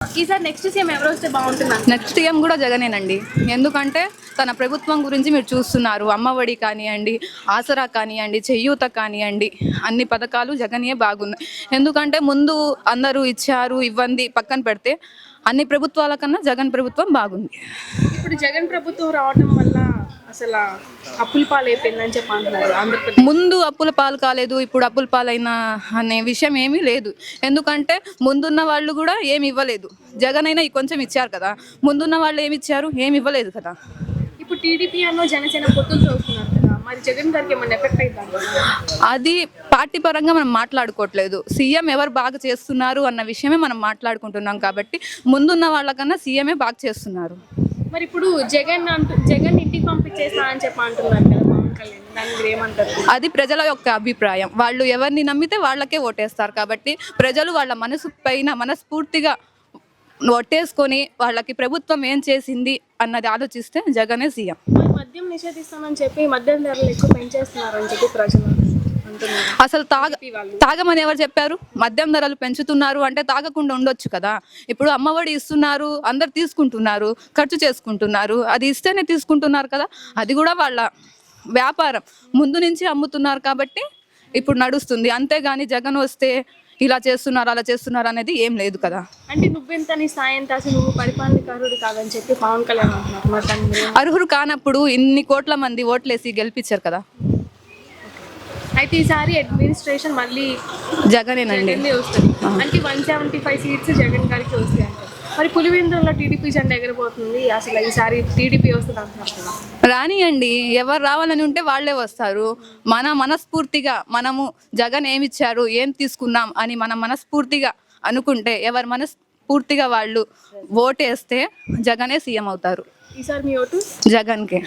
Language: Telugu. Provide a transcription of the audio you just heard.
ఈసారి నెక్స్ట్ సీఎం ఎవరు వస్తే బాగుంటుంది? నెక్స్ట్ సీఎం కూడా జగనేనండి. ఎందుకంటే తన ప్రభుత్వం గురించి మీరు చూస్తున్నారు. అమ్మఒడి కానివ్వండి, ఆసరా కానివ్వండి, చేయూత కానివ్వండి, అన్ని పథకాలు జగనే బాగున్నాయి. ఎందుకంటే ముందు అందరూ ఇచ్చారు ఇవ్వండి పక్కన పెడితే అన్ని ప్రభుత్వాల కన్నా జగన్ ప్రభుత్వం బాగుంది. ఇప్పుడు జగన్ ప్రభుత్వం రావడం వల్ల అసలు అప్పుల పాలు అయిపోయిందని చెప్పి అంటున్నారు ఆంధ్రప్రదేశ్. ముందు అప్పుల పాలు కాలేదు, ఇప్పుడు అప్పుల పాలైన అనే విషయం ఏమీ లేదు. ఎందుకంటే ముందున్న వాళ్ళు కూడా ఏమి ఇవ్వలేదు. జగన్ అయినా కొంచెం ఇచ్చారు కదా, ముందున్న వాళ్ళు ఏమి ఇచ్చారు? ఏమి ఇవ్వలేదు కదా. ఇప్పుడు టీడీపీ అన్నో జనసేన పొత్తులు చూస్తున్నారు కదా, మరి జగన్ గారికి ఏమన్నా ఎఫెక్ట్ అవుతుంది? అది పార్టీ పరంగా మనం మాట్లాడుకోవట్లేదు. సీఎం ఎవరు బాగా చేస్తున్నారు అన్న విషయమే మనం మాట్లాడుకుంటున్నాం. కాబట్టి ముందున్న వాళ్ళకన్నా సీఎమే బాగా చేస్తున్నారు. మరి ఇప్పుడు జగన్ ఇంటికి పంపించేస్తా అని చెప్పి అంటున్నారు కదా పవన్ కళ్యాణ్, దాన్ని మీరు ఏమంటారు? అది ప్రజల యొక్క అభిప్రాయం. వాళ్ళు ఎవరిని నమ్మితే వాళ్ళకే ఓటేస్తారు. కాబట్టి ప్రజలు వాళ్ళ మనసు పైన మనస్ఫూర్తిగా ఓటేసుకొని వాళ్ళకి ప్రభుత్వం ఏం చేసింది అన్నది ఆలోచిస్తే జగనే సీఎం. మరి మద్యం నిషేధిస్తామని చెప్పి మద్యం ధరలు ఎక్కువ పెంచేస్తున్నారని చెప్పి ప్రజలు అంటున్నారు. అసలు తాగమని ఎవరు చెప్పారు? మద్యం ధరలు పెంచుతున్నారు అంటే తాగకుండా ఉండొచ్చు కదా. ఇప్పుడు అమ్మఒడి ఇస్తున్నారు, అందరు తీసుకుంటున్నారు, ఖర్చు చేసుకుంటున్నారు, అది ఇస్తేనే తీసుకుంటున్నారు కదా. అది కూడా వాళ్ళ వ్యాపారం, ముందు నుంచి అమ్ముతున్నారు కాబట్టి ఇప్పుడు నడుస్తుంది. అంతేగాని జగన్ వస్తే ఇలా చేస్తున్నారు అలా చేస్తున్నారు అనేది ఏం లేదు కదా. అంటే నువ్వెంత నీ సాయంత అసలు నువ్వు పరిపాలనకు అర్హుడు కాదని చెప్పి పవన్ కళ్యాణ్ అంటున్నారు. మరి దాన్ని మీరు అర్హుడు కానప్పుడు ఇన్ని కోట్ల మంది ఓట్లేసి గెలిపించారు కదా. అయితే ఈసారి అడ్మినిస్ట్రేషన్ మళ్ళీ జగనేనండి. జగన్నే వస్తుంది. అంటే 175 సీట్స్ జగన్ గారికి వస్తాయి అంటారు. మరి పులివెందులలో టీడీపీ జెండా ఎగరబోతుంది, అసలు ఈసారి టీడీపీ వస్తుంది అంటున్నారు కదా. రానియండి, ఎవరు రావాలని ఉంటే వాళ్ళే వస్తారు. మనస్ఫూర్తిగా మనము జగన్ ఏమిచ్చారు ఏం తీసుకున్నాం అని మనం మనస్ఫూర్తిగా అనుకుంటే, ఎవరు మనస్ఫూర్తిగా వాళ్ళు ఓటేస్తే జగనే సీఎం అవుతారు. ఈసారి మీ ఓటు జగన్కే.